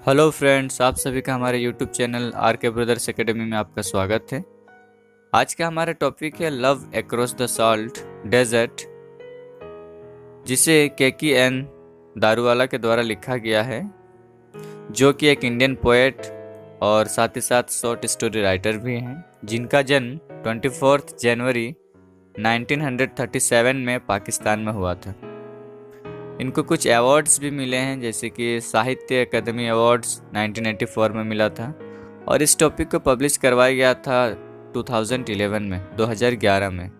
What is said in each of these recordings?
Hello friends, आप सभी का हमारे YouTube channel R K brothers academy में आपका स्वागत है। आज का हमारा टॉपिक है love across the salt desert, जिसे केकी एन दारूवाला के द्वारा लिखा गया है, जो कि एक इंडियन पोएट और साथ ही साथ शॉर्ट स्टोरी राइटर भी हैं, जिनका जन्म 24 जनवरी 1937 में पाकिस्तान में हुआ था। इनको कुछ अवार्ड्स भी मिले हैं, जैसे कि साहित्य अकादमी अवार्ड्स 1984 में मिला था, और इस टॉपिक को पब्लिश करवाया गया था 2011 में।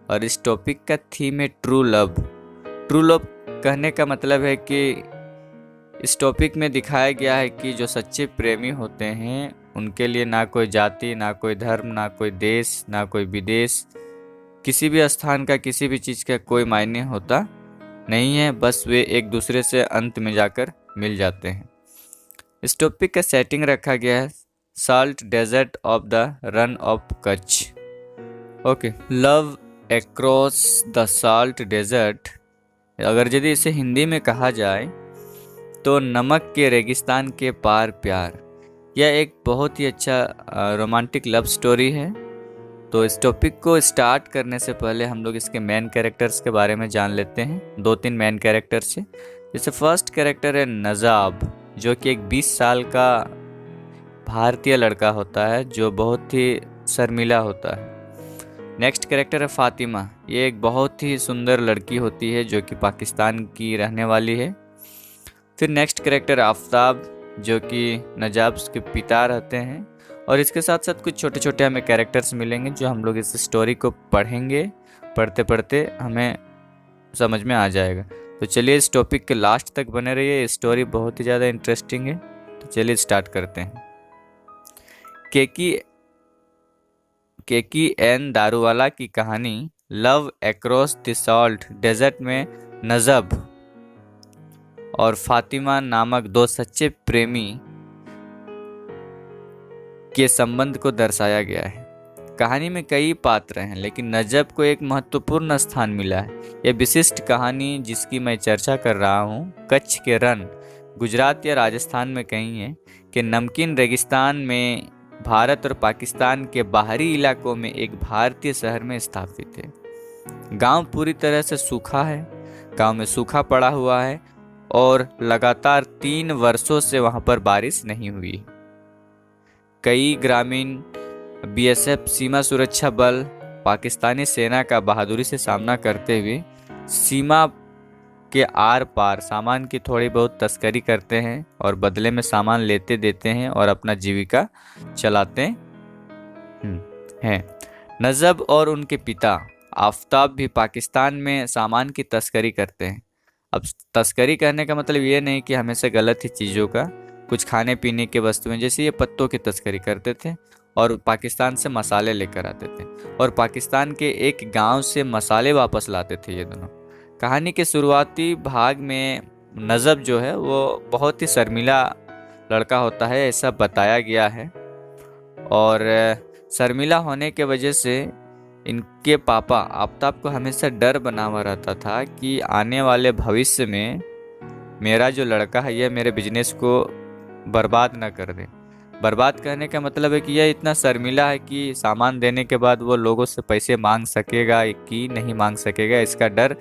और इस टॉपिक का थीम है ट्रू लव। ट्रू लव कहने का मतलब है कि इस टॉपिक में दिखाया गया है कि जो सच्चे प्रेमी होते हैं उनके लिए ना कोई जाति, ना कोई धर्म, ना कोई देश, ना कोई विदेश, किसी भी स्थान का, किसी भी चीज़ का कोई मायने होता नहीं है, बस वे एक दूसरे से अंत में जाकर मिल जाते हैं। इस टॉपिक का सेटिंग रखा गया है salt desert of the Rann of Kutch. Okay, love across the salt desert, अगर यदि इसे हिंदी में कहा जाए तो नमक के रेगिस्तान के पार प्यार। यह एक बहुत ही अच्छा रोमांटिक लव स्टोरी है। तो इस टॉपिक को स्टार्ट करने से पहले हम लोग इसके मेन कैरेक्टर्स के बारे में जान लेते हैं। 2-3 मेन कैरेक्टर्स हैं। जैसे फर्स्ट कैरेक्टर है नजाब, जो कि एक 20 साल का भारतीय लड़का होता है, जो बहुत ही शर्मीला होता है। नेक्स्ट कैरेक्टर है फातिमा। ये एक बहुत ही सुंदर लड़की होती है, जो कि पाकिस्तान की रहने वाली है। फिर नेक्स्ट कैरेक्टर आफ्ताब, जो कि नजाब के पिता रहते हैं। और इसके साथ साथ कुछ छोटे छोटे हमें कैरेक्टर्स मिलेंगे, जो हम लोग इस स्टोरी को पढ़ेंगे, पढ़ते पढ़ते हमें समझ में आ जाएगा। तो चलिए इस टॉपिक के लास्ट तक बने रहिए, स्टोरी बहुत ही ज़्यादा इंटरेस्टिंग है। तो चलिए स्टार्ट करते हैं। केकी एन दारूवाला की कहानी love across the salt desert में नजब और फातिमा नामक दो सच्चे प्रेमी के संबंध को दर्शाया गया है। कहानी में कई पात्र हैं, लेकिन नजब को एक महत्वपूर्ण स्थान मिला है। यह विशिष्ट कहानी जिसकी मैं चर्चा कर रहा हूँ कच्छ के रण, गुजरात या राजस्थान में कहीं है, कि नमकीन रेगिस्तान में भारत और पाकिस्तान के बाहरी इलाकों में एक भारतीय शहर में स्थापित है। गांव पूरी तरह से सूखा है। गांव में सूखा पड़ा हुआ है और लगातार 3 वर्षों से वहां पर बारिश नहीं हुई। कई ग्रामीण बीएसएफ सीमा सुरक्षा बल पाकिस्तानी सेना का बहादुरी से सामना करते हुए सीमा के आर पार सामान की थोड़ी बहुत तस्करी करते हैं और बदले में सामान लेते देते हैं और अपना जीविका चलाते हैं। नजब और उनके पिता आफ्ताब भी पाकिस्तान में सामान की तस्करी करते हैं। अब तस्करी करने का मतलब ये नहीं कि हमेशा गलत ही चीज़ों का, कुछ खाने पीने के वस्तुएं, जैसे ये पत्तों की तस्करी करते थे और पाकिस्तान से मसाले लेकर आते थे, और पाकिस्तान के एक गांव से मसाले वापस लाते थे ये दोनों। कहानी के शुरुआती भाग में नजब जो है वो बहुत ही शर्मीला लड़का होता है, ऐसा बताया गया है। और शर्मीला होने के वजह से इनके पापा आफ्ताब को हमेशा डर बना हुआ रहता था कि आने वाले भविष्य में मेरा जो लड़का है यह मेरे बिजनेस को बर्बाद ना कर दे। बर्बाद करने का मतलब है कि यह इतना शर्मीला है कि सामान देने के बाद वो लोगों से पैसे मांग सकेगा कि नहीं मांग सकेगा, इसका डर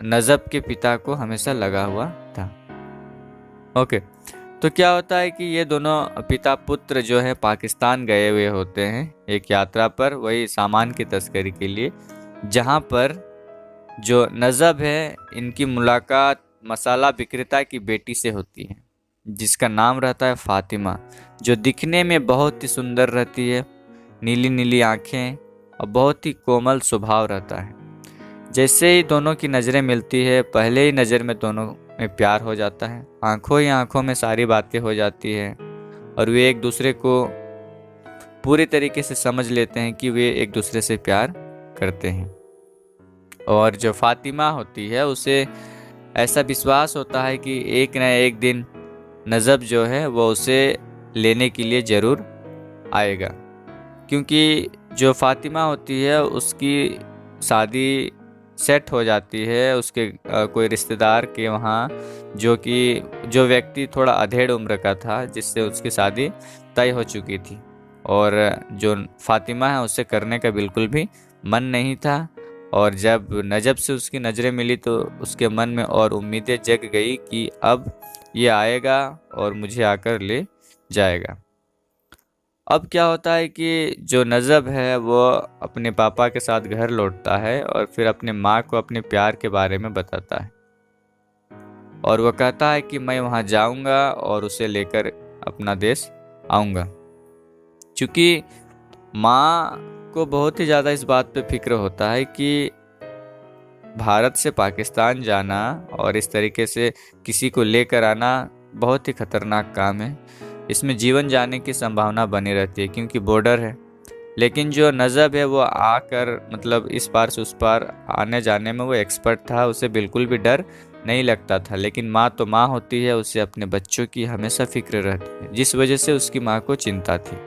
नजब के पिता को हमेशा लगा हुआ था। ओके, तो क्या होता है कि ये दोनों पिता पुत्र जो है पाकिस्तान गए हुए होते हैं एक यात्रा पर, वही सामान की तस्करी के लिए, जहाँ पर जो नजब है इनकी मुलाकात मसाला विक्रेता की बेटी से होती है, जिसका नाम रहता है फातिमा, जो दिखने में बहुत ही सुंदर रहती है, नीली नीली आँखें और बहुत ही कोमल स्वभाव रहता है। जैसे ही दोनों की नज़रें मिलती है, पहले ही नज़र में दोनों में प्यार हो जाता है। आंखों ही आंखों में सारी बातें हो जाती है और वे एक दूसरे को पूरी तरीके से समझ लेते हैं कि वे एक दूसरे से प्यार करते हैं। और जो फातिमा होती है उसे ऐसा विश्वास होता है कि एक न एक दिन नजब जो है वो उसे लेने के लिए ज़रूर आएगा, क्योंकि जो फातिमा होती है उसकी शादी सेट हो जाती है उसके कोई रिश्तेदार के वहाँ, जो व्यक्ति थोड़ा अधेड़ उम्र का था, जिससे उसकी शादी तय हो चुकी थी। और जो फातिमा है उसे करने का बिल्कुल भी मन नहीं था। और जब नजब से उसकी नज़रें मिली तो उसके मन में और उम्मीदें जग गई कि अब ये आएगा और मुझे आकर ले जाएगा। अब क्या होता है कि जो नजब है वो अपने पापा के साथ घर लौटता है और फिर अपने माँ को अपने प्यार के बारे में बताता है। और वो कहता है कि मैं वहाँ जाऊँगा और उसे लेकर अपना देश आऊँगा। चूँकि माँ को बहुत ही ज़्यादा इस बात पे फिक्र होता है कि भारत से पाकिस्तान जाना और इस तरीके से किसी को लेकर आना बहुत ही खतरनाक काम है। इसमें जीवन जाने की संभावना बनी रहती है क्योंकि बॉर्डर है। लेकिन जो नजब है वो आकर मतलब इस पार से उस पार आने जाने में वो एक्सपर्ट था, उसे बिल्कुल भी डर नहीं लगता था। लेकिन माँ तो माँ होती है, उसे अपने बच्चों की हमेशा फिक्र रहती है, जिस वजह से उसकी माँ को चिंता थी।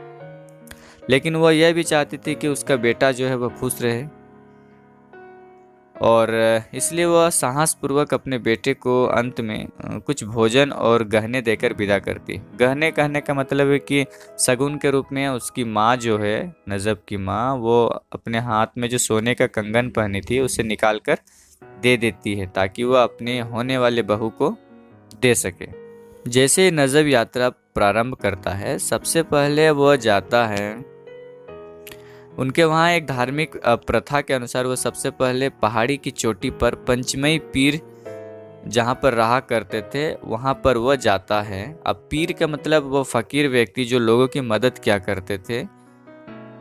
लेकिन वह यह भी चाहती थी कि उसका बेटा जो है वह खुश रहे, और इसलिए वह साहसपूर्वक अपने बेटे को अंत में कुछ भोजन और गहने देकर विदा करती। गहने कहने का मतलब है कि शगुन के रूप में उसकी माँ जो है, नजब की माँ, वो अपने हाथ में जो सोने का कंगन पहनी थी उसे निकाल कर दे देती है ताकि वह अपने होने वाले बहू को दे सके। जैसे नजब यात्रा प्रारंभ करता है, सबसे पहले वह जाता है, उनके वहाँ एक धार्मिक प्रथा के अनुसार वो सबसे पहले पहाड़ी की चोटी पर पंचमई पीर जहाँ पर रहा करते थे वहाँ पर वह जाता है। अब पीर का मतलब वो फकीर व्यक्ति जो लोगों की मदद किया करते थे,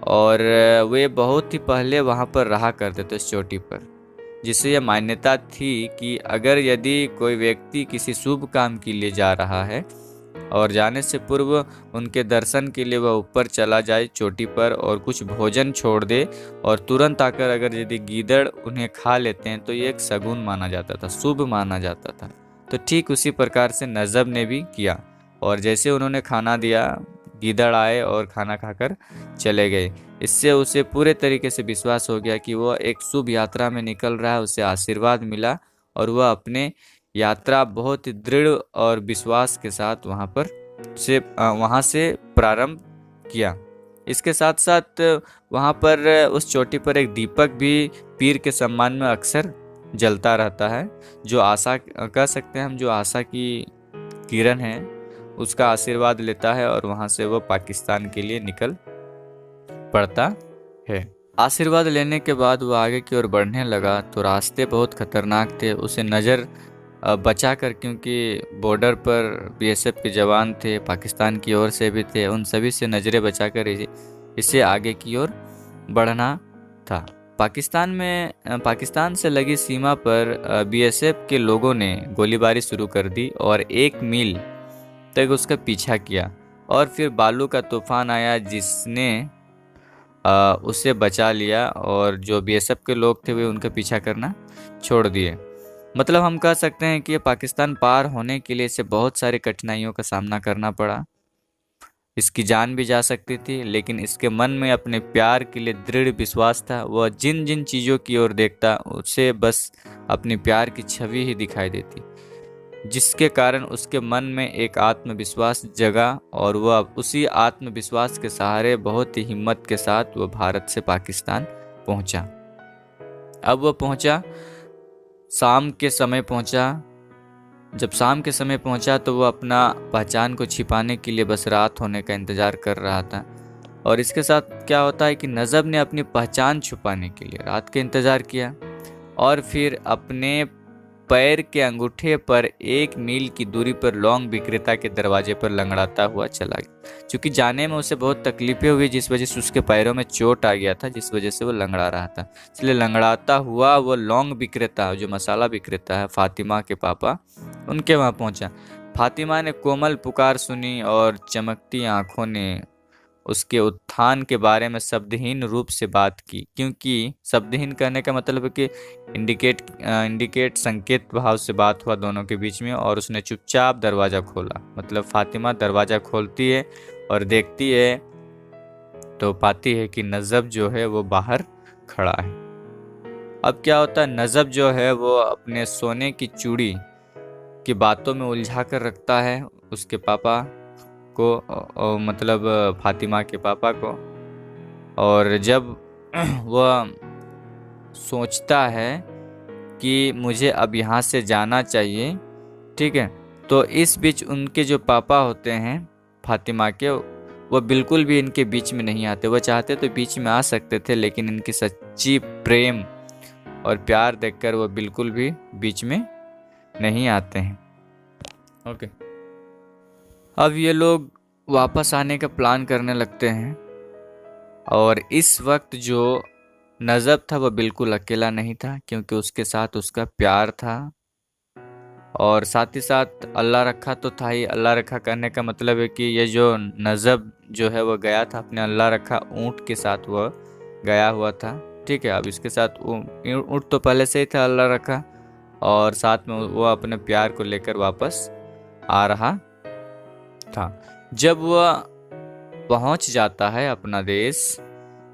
और वे बहुत ही पहले वहाँ पर रहा करते थे उस चोटी पर, जिससे यह मान्यता थी कि अगर यदि कोई व्यक्ति किसी शुभ काम के लिए जा रहा है और जाने से पूर्व उनके दर्शन के लिए वह ऊपर चला जाए चोटी पर और कुछ भोजन छोड़ दे और तुरंत आकर अगर यदि गीदड़ उन्हें खा लेते हैं तो ये एक शगुन माना जाता था, शुभ माना जाता था। तो ठीक उसी प्रकार से नजब ने भी किया, और जैसे उन्होंने खाना दिया, गीदड़ आए और खाना खाकर चले गए। इससे उसे पूरे तरीके से विश्वास हो गया कि वह एक शुभ यात्रा में निकल रहा है, उसे आशीर्वाद मिला और वह अपने यात्रा बहुत ही दृढ़ और विश्वास के साथ वहाँ से प्रारंभ किया। इसके साथ साथ वहाँ पर उस चोटी पर एक दीपक भी पीर के सम्मान में अक्सर जलता रहता है, जो आशा कह सकते हैं हम, जो आशा की किरण है उसका आशीर्वाद लेता है और वहाँ से वो पाकिस्तान के लिए निकल पड़ता है। आशीर्वाद लेने के बाद वो आगे की ओर बढ़ने लगा तो रास्ते बहुत खतरनाक थे, उसे नज़र बचा कर, क्योंकि बॉर्डर पर बीएसएफ के जवान थे, पाकिस्तान की ओर से भी थे, उन सभी से नज़रें बचा कर इसे आगे की ओर बढ़ना था। पाकिस्तान से लगी सीमा पर बीएसएफ के लोगों ने गोलीबारी शुरू कर दी और 1 मील तक उसका पीछा किया, और फिर बालू का तूफान आया जिसने उसे बचा लिया, और जो बीएसएफ के लोग थे वे उनका पीछा करना छोड़ दिए। मतलब हम कह सकते हैं कि पाकिस्तान पार होने के लिए इसे बहुत सारी कठिनाइयों का सामना करना पड़ा। इसकी जान भी जा सकती थी, लेकिन इसके मन में अपने प्यार के लिए दृढ़ विश्वास था। वह जिन जिन चीज़ों की ओर देखता उसे बस अपने प्यार की छवि ही दिखाई देती, जिसके कारण उसके मन में एक आत्मविश्वास जगा, और वह उसी आत्मविश्वास के सहारे बहुत ही हिम्मत के साथ वह भारत से पाकिस्तान पहुंचा। अब वह पहुंचा, शाम के समय पहुंचा। जब शाम के समय पहुंचा तो वह अपना पहचान को छिपाने के लिए बस रात होने का इंतज़ार कर रहा था। और इसके साथ क्या होता है कि नजब ने अपनी पहचान छुपाने के लिए रात का इंतज़ार किया, और फिर अपने पैर के अंगूठे पर 1 मील की दूरी पर लौंग विक्रेता के दरवाजे पर लंगड़ाता हुआ चला गया। क्योंकि जाने में उसे बहुत तकलीफें हुई, जिस वजह से उसके पैरों में चोट आ गया था, जिस वजह से वो लंगड़ा रहा था। इसलिए लंगड़ाता हुआ वो लौंग विक्रेता, जो मसाला विक्रेता है, फातिमा के पापा, उनके वहाँ पहुँचा। फातिमा ने कोमल पुकार सुनी और चमकती आंखों ने उसके उत्थान के बारे में शब्दहीन रूप से बात की। क्योंकि शब्दहीन कहने का मतलब है कि इंडिकेट संकेत भाव से बात हुआ दोनों के बीच में, और उसने चुपचाप दरवाज़ा खोला। मतलब फातिमा दरवाज़ा खोलती है और देखती है तो पाती है कि नजब जो है वो बाहर खड़ा है। अब क्या होता है, नजब जो है वो अपने सोने की चूड़ी की बातों में उलझा कर रखता है उसके पापा को, मतलब फातिमा के पापा को। और जब वह सोचता है कि मुझे अब यहाँ से जाना चाहिए, ठीक है, तो इस बीच उनके जो पापा होते हैं फातिमा के, वो बिल्कुल भी इनके बीच में नहीं आते। वो चाहते तो बीच में आ सकते थे, लेकिन इनकी सच्ची प्रेम और प्यार देखकर वो बिल्कुल भी बीच में नहीं आते हैं। ओके, अब ये लोग वापस आने का प्लान करने लगते हैं। और इस वक्त जो नजब था वो बिल्कुल अकेला नहीं था, क्योंकि उसके साथ उसका प्यार था। और साथ ही साथ अल्लाह रखा तो था ही। अल्लाह रखा करने का मतलब है कि ये जो नजब जो है वो गया था अपने अल्लाह रखा ऊँट के साथ, वह गया हुआ था। ठीक है, अब इसके साथ ऊँट तो पहले से ही था अल्लाह रखा, और साथ में वो अपने प्यार को लेकर वापस आ रहा था। जब वह पहुंच जाता है अपना देश,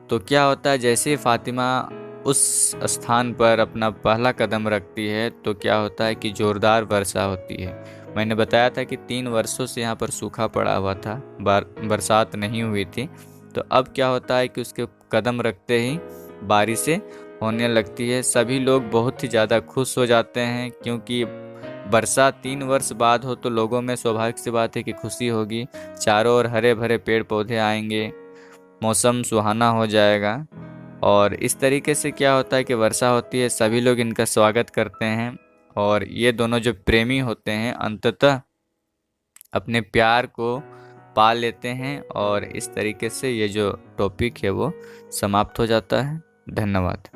तो क्या होता है, जैसे ही फातिमा उस स्थान पर अपना पहला कदम रखती है तो क्या होता है कि जोरदार वर्षा होती है। मैंने बताया था कि 3 वर्षों से यहाँ पर सूखा पड़ा हुआ था, बरसात नहीं हुई थी। तो अब क्या होता है कि उसके कदम रखते ही बारिशें होने लगती है। सभी लोग बहुत ही ज़्यादा खुश हो जाते हैं, क्योंकि वर्षा 3 वर्ष बाद हो तो लोगों में स्वाभाविक सी बात है कि खुशी होगी। चारों ओर हरे भरे पेड़ पौधे आएंगे, मौसम सुहाना हो जाएगा। और इस तरीके से क्या होता है कि वर्षा होती है, सभी लोग इनका स्वागत करते हैं। और ये दोनों जो प्रेमी होते हैं अंततः अपने प्यार को पा लेते हैं। और इस तरीके से ये जो टॉपिक है वो समाप्त हो जाता है। धन्यवाद।